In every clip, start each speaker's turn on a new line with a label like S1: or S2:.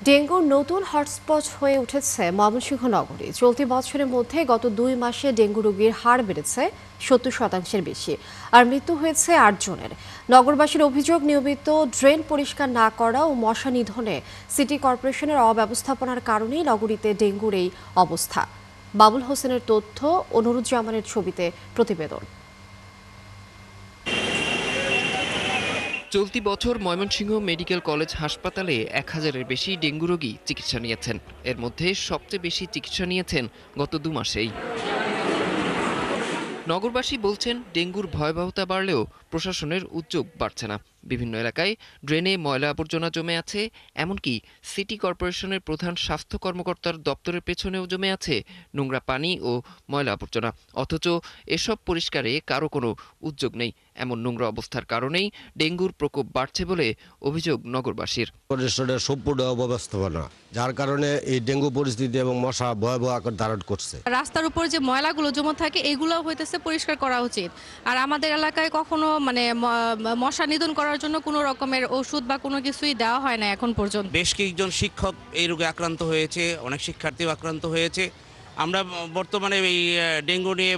S1: ডেঙ্গুর নতুন হটস্পট হয়ে উঠেছে ময়মনসিংহ নগরী। চলতি বছরের মধ্যে গত 2 মাসে ডেঙ্গু রোগীর হার বেড়েছে 70% বেশি, আর মৃত্যু হয়েছে 8 জনের। নগরবাসীর অভিযোগ, নিয়মিত ড্রেন পরিষ্কার না করা ও মশা নিধনে সিটি কর্পোরেশনের অব্যবস্থাপনার কারণেই নগরীতে ডেঙ্গুর এই অবস্থা। বাবুল হোসেনের তথ্য, অনুরুজ্জামানের ছবিতে প্রতিবেদন।
S2: চলতি বছর ময়মনসিংহ মেডিকেল কলেজ হাসপাতালে 1000-এর বেশি ডেঙ্গু রোগী চিকিৎসা নিয়েছেন। এর মধ্যে সবচেয়ে বেশি চিকিৎসা নিয়েছেন গত 2 মাসেই। নগরবাসী বলছেন, ডেঙ্গুর ভয়াবহতা বাড়লেও প্রশাসনের উদ্যোগ বাড়ছে না। বিভিন্ন এলাকায় ড্রেনে ময়লা আবর্জনা জমে আছে, এমনকি সিটি কর্পোরেশনের প্রধান স্বাস্থ্য কর্মকর্তার দপ্তরের পেছনেও জমে আছে নোংরা পানি ও ময়লা আবর্জনা। অথচ এসব পরিষ্কারে কারো কোনো উদ্যোগ নেই। এমন নোংরা অবস্থার কারণেই ডেঙ্গুর প্রকোপ বাড়ছে বলে অভিযোগ নগরবাসীর।
S3: পরিবেশের সম্পূর্ণ অব্যবস্থাপনা, যার কারণে এই ডেঙ্গু পরিস্থিতি এবং মশা ভয়াবহ আকার ধারণ করছে।
S4: রাস্তার উপর যে ময়লাগুলো জমা থাকে এগুলো হইতেছে পরিষ্কার করা উচিত। আর আমাদের এলাকায় কখনো মশা নিধন করার জন্য কোনো রকমের ওষুধ বা কোনো কিছুই দেওয়া হয় না এখন পর্যন্ত।
S5: বেশ কয়েকজন শিক্ষক এই রোগে আক্রান্ত হয়েছে, অনেক শিক্ষার্থীও আক্রান্ত হয়েছে। আমরা বর্তমানে এই ডেঙ্গু নিয়ে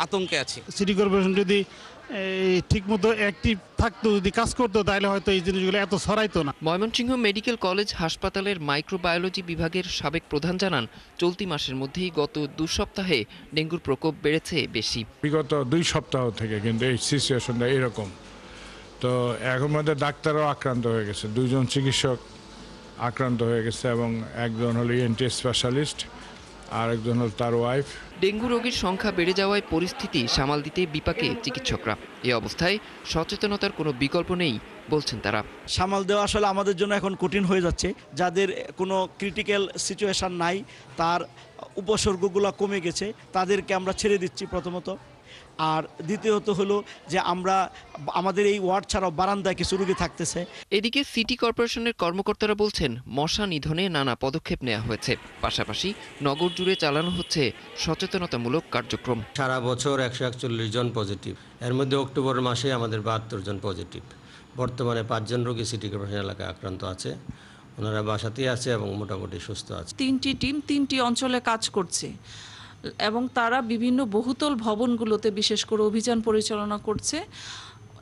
S5: আতঙ্কে আছি।
S6: সিটি কর্পোরেশন যদি ঠিকমতো অ্যাক্টিভ থাকতো, যদি কাজ করতো, তাহলে হয়তো এই জিনিসগুলো এত ছড়াইতো না।
S2: ময়মনসিংহ মেডিকেল কলেজ হাসপাতালের মাইক্রোবায়োলজি বিভাগের সাবেক প্রধান জানান, চলতি মাসের মধ্যেই গত 2 সপ্তাহে ডেঙ্গুর প্রকোপ বেড়েছে বেশি।
S7: বিগত 2 সপ্তাহ থেকে কিন্তু এই সিচুয়েশনটা এরকম। তো এখন মধ্যে ডাক্তারও আক্রান্ত হয়ে গেছে, 2 জন চিকিৎসক আক্রান্ত হয়ে গেছে এবং একজন হলো ENT স্পেশালিস্ট আর একজন হল তার ওয়াইফ।
S2: ডেঙ্গু রোগীর সংখ্যা বেড়ে যাওয়ায় পরিস্থিতি সামাল দিতে বিপাকে চিকিৎসকরা। এ অবস্থায় সচেতনতার কোনো বিকল্প নেই বলছেন তারা।
S8: সামাল দেওয়া আসলে আমাদের জন্য এখন কঠিন হয়ে যাচ্ছে। যাদের কোনো ক্রিটিক্যাল সিচুয়েশন নাই, তার উপসর্গগুলো কমে গেছে, তাদেরকে আমরা ছেড়ে দিচ্ছি প্রথমত। আর দ্বিতীয়ত হলো যে আমরা আমাদের এই ওয়ার্ড ছাড়াও বারান্দায় কিছু রোগী থাকতেছে।
S2: এদিকে সিটি কর্পোরেশনের কর্মকর্তারা বলছেন, মশা নিধনে নানা পদক্ষেপ নেওয়া হয়েছে। পাশাপাশি নগর জুড়ে চালানো হচ্ছে সচেতনতামূলক কার্যক্রম।
S3: সারা বছর 141 জন পজিটিভ, এর মধ্যে অক্টোবর মাসে আমাদের 72 জন পজিটিভ। বর্তমানে 5 জন রোগী সিটি কর্পোরেশন এলাকায় আক্রান্ত আছে, ওনারা বাসাতেই আছে এবং মোটামুটি সুস্থ আছে।
S9: 3টি টিম 3টি অঞ্চলে কাজ করছে এবং তারা বিভিন্ন বহুতল ভবনগুলোতে বিশেষ করে অভিযান পরিচালনা করছে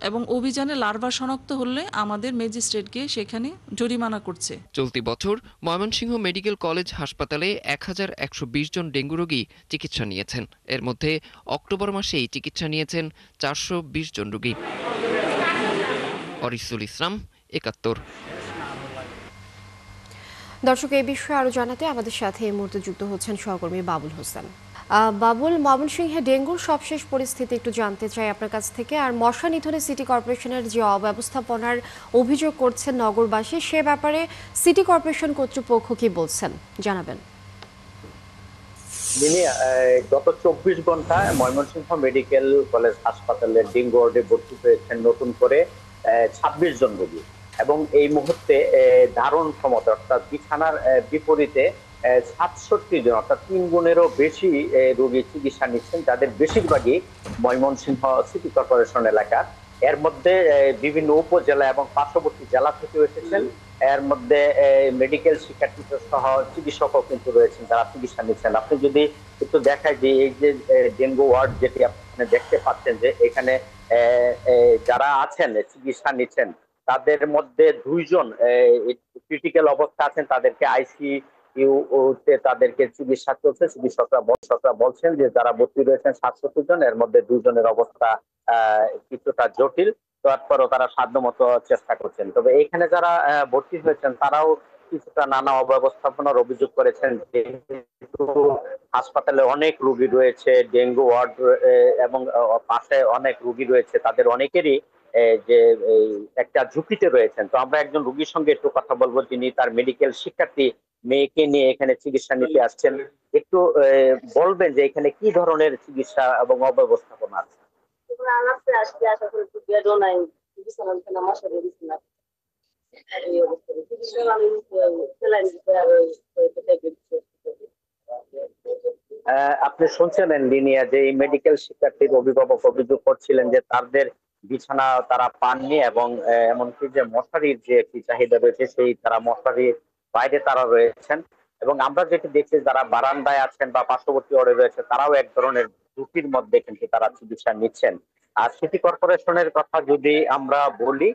S9: এবং অভিযানে লার্ভা শনাক্ত হলে আমাদের ম্যাজিস্ট্রেটকে সেখানে জরিমানা করছে।
S2: চলতি বছর ময়মনসিংহ মেডিকেল কলেজ হাসপাতালে 1120 জন ডেঙ্গু রোগী চিকিৎসা নিয়েছেন। এর মধ্যে অক্টোবর মাসেই চিকিৎসা নিয়েছেন 420 জন রোগী। অরিসুল ইসলাম, 71।
S1: দর্শক, এই বিষয়ে আরো জানাতে আমাদের সাথে এই মুহূর্তে যুক্ত হচ্ছেন সহকর্মী বাবুল হোসেন। বাবুল, ময়মনসিংহে ডেঙ্গুর সবশেষ পরিস্থিতি একটু জানতে চাই আপনার কাছ থেকে। আর মশা নিধনে সিটি কর্পোরেশনের যে অব্যবস্থাপনার অভিযোগ করছেন নগরবাসী, সে ব্যাপারে সিটি কর্পোরেশন কর্তৃপক্ষ কি বলছেন জানাবেন।
S10: গত 24 ঘন্টায় ময়মনসিংহ মেডিকেল কলেজ হাসপাতালের ডেঙ্গু ওয়ার্ডে ভর্তি হয়েছেন নতুন করে 26 জন রোগী, এবং এই মুহূর্তে ধারণ ক্ষমতা অর্থাৎ বিছানার বিপরীতে 67 জন অর্থাৎ 3 গুণেরও বেশি রোগী চিকিৎসা নিচ্ছেন, যাদের বেশিরভাগই ময়মনসিংহ সিটি কর্পোরেশন এলাকার। এর মধ্যে বিভিন্ন উপজেলা এবং পার্শ্ববর্তী জেলা থেকে এসেছেন। এর মধ্যে মেডিকেল শিক্ষার্থী সহ চিকিৎসকও কিন্তু রয়েছেন যারা চিকিৎসা নিচ্ছেন। আপনি যদি একটু দেখায় যে এই যে ডেঙ্গু ওয়ার্ড যেটি আপনি দেখতে পাচ্ছেন, যে এখানে যারা আছেন চিকিৎসা নিচ্ছেন, তাদের মধ্যে 2 জন ক্রিটিক্যাল অবস্থা আছেন, তাদেরকে আইসিইউতে তাদেরকে চিকিৎসা চলছে। চিকিৎসকরা বলছেন যে যারা ভর্তি রয়েছেন 67 জন, এর মধ্যে 2 জনের অবস্থা কিছুটা জটিল, তারপরও তারা সাধ্যমতো চেষ্টা করছেন। তবে এখানে যারা ভর্তি হয়েছেন তারাও কিছুটা নানা অব্যবস্থাপনার অভিযোগ করেছেন। যেহেতু হাসপাতালে অনেক রোগী রয়েছে, ডেঙ্গু ওয়ার্ড এবং পাশে অনেক রোগী রয়েছে, তাদের অনেকেরই যে একটা ঝুঁকিতে রয়েছেন। তো আমরা একজন রোগীর সঙ্গে একটু কথা বলবো, যিনি তার মেডিকেল শিক্ষার্থী মেয়েকে নিয়ে এখানে চিকিৎসা নিতে আসছেন। একটু বলবেন যে এখানে কি ধরনের চিকিৎসা এবং অব্যবস্থাপনা আছে। আপনি শুনছেন লিনিয়া যে এই মেডিকেল শিক্ষার্থীর অভিভাবক অভিযোগ করছিলেন যে তাদের বিছানা তারা পাননি, এবং এমনকি যে মশারির যে একটি চাহিদা রয়েছে, সেই তারা মশারি বাইরে তারা রয়েছেন। এবং আমরা যেটি দেখছি যারা বারান্দায় আছেন বা পার্শ্ববর্তী ওয়ার্ডে রয়েছে তারাও এক ধরনের ঝুঁকির মধ্যে কিন্তু তারা চিকিৎসা নিচ্ছেন। আর সিটি কর্পোরেশনের কথা যদি আমরা বলি,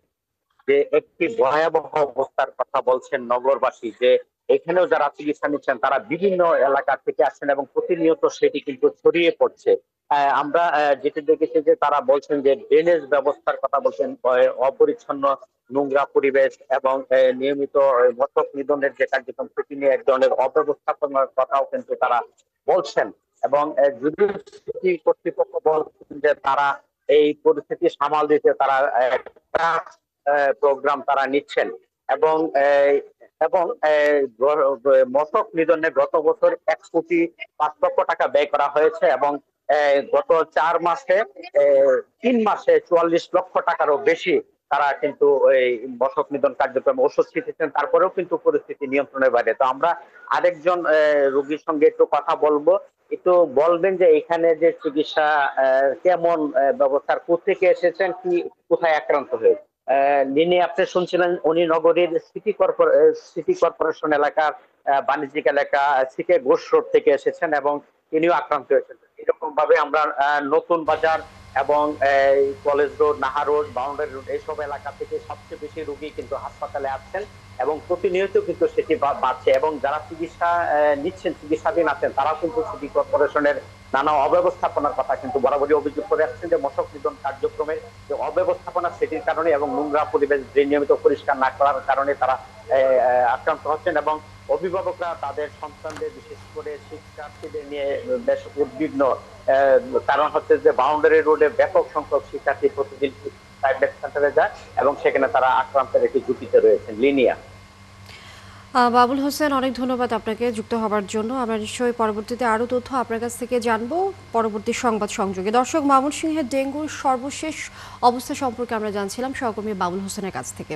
S10: যে একটি ভয়াবহ অবস্থার কথা বলছেন নগরবাসী, যে এখানেও যারা চিকিৎসা নিচ্ছেন তারা বিভিন্ন এলাকা থেকে আসছেন এবং প্রতিনিয়ত সেটি কিন্তু ছড়িয়ে পড়ছে। আমরা যেটি দেখেছি যে তারা বলছেন যে ড্রেনেজ ব্যবস্থার কথা বলছেন, অপরিচ্ছন্ন নোংরা পরিবেশ এবং নিয়মিত মশক নিধনের যে কার্যক্রম সেটি নিয়ে এক ধরনের অব্যবস্থাপনার কথাও কিন্তু তারা বলছেন। এবং যদি সিটি কর্তৃপক্ষ বলছেন যে তারা এই পরিস্থিতি সামাল দিতে তারা একটা প্রোগ্রাম তারা নিচ্ছেন। এবং এবং মশক নিধনে গত বছর 1,05,00,000 টাকা ব্যয় করা হয়েছে এবং গত 4 মাসে 3 মাসে 44 লক্ষ টাকারও বেশি তারা কিন্তু এই মশক নিধন কার্যক্রমে ওষুধ ছিটেছেন, তারপরেও কিন্তু পরিস্থিতি নিয়ন্ত্রণের বাইরে। তো আমরা আরেকজন রোগীর সঙ্গে একটু কথা বলবো, একটু বলবেন যে এখানে যে চিকিৎসা কেমন ব্যবস্থার কোথেকে এসেছেন, কি কোথায় আক্রান্ত হয়েছে। লিনি আপনি শুনছিলেন উনি নগরীর সিটি কর্পোরেশন এলাকার বাণিজ্যিক এলাকা সিকে ঘোষ রোড থেকে এসেছেন এবং তিনিও আক্রান্ত হয়েছেন। এরকম ভাবে আমরা নতুন বাজার এবং college road, Nahar road, boundary road এইসব এলাকা থেকে সবচেয়ে বেশি রোগী কিন্তু হাসপাতালে আসছেন এবং প্রতিনিয়ত কিন্তু সেটি বাড়ছে। এবং যারা চিকিৎসা নিচ্ছেন, চিকিৎসাধীন আছেন, তারাও কিন্তু সিটি কর্পোরেশনের নানা অব্যবস্থাপনার কথা কিন্তু বরাবরই অভিযোগ করে আসছেন যে মশক নিধন কার্যক্রমের যে অব্যবস্থাপনা সেটির কারণে এবং নোংরা পরিবেশ নিয়মিত পরিষ্কার না করার কারণে তারা আক্রান্ত হচ্ছেন। এবং অভিভাবকরা তাদের সন্তানদের, বিশেষ করে শিক্ষার্থীদের নিয়ে বেশ উদ্বিগ্ন। কারণ হচ্ছে যে বাউন্ডারি রোডে ব্যাপক সংখ্যক শিক্ষার্থী প্রতিদিন প্রাইভেট সেন্টারে যায় এবং সেখানে তারা আক্রান্তের একটি ঝুঁকিতে রয়েছেন। লিনিয়া।
S1: বাবুল হোসেন, অনেক ধন্যবাদ আপনাকে যুক্ত হওয়ার জন্য। আমরা নিশ্চয়ই পরবর্তীতে আরও তথ্য আপনার কাছ থেকে জানবো পরবর্তী সংবাদ সংযোগে। দর্শক, ময়মনসিংহের ডেঙ্গুর সর্বশেষ অবস্থা সম্পর্কে আমরা জানছিলাম সহকর্মী বাবুল হোসেনের কাছ থেকে।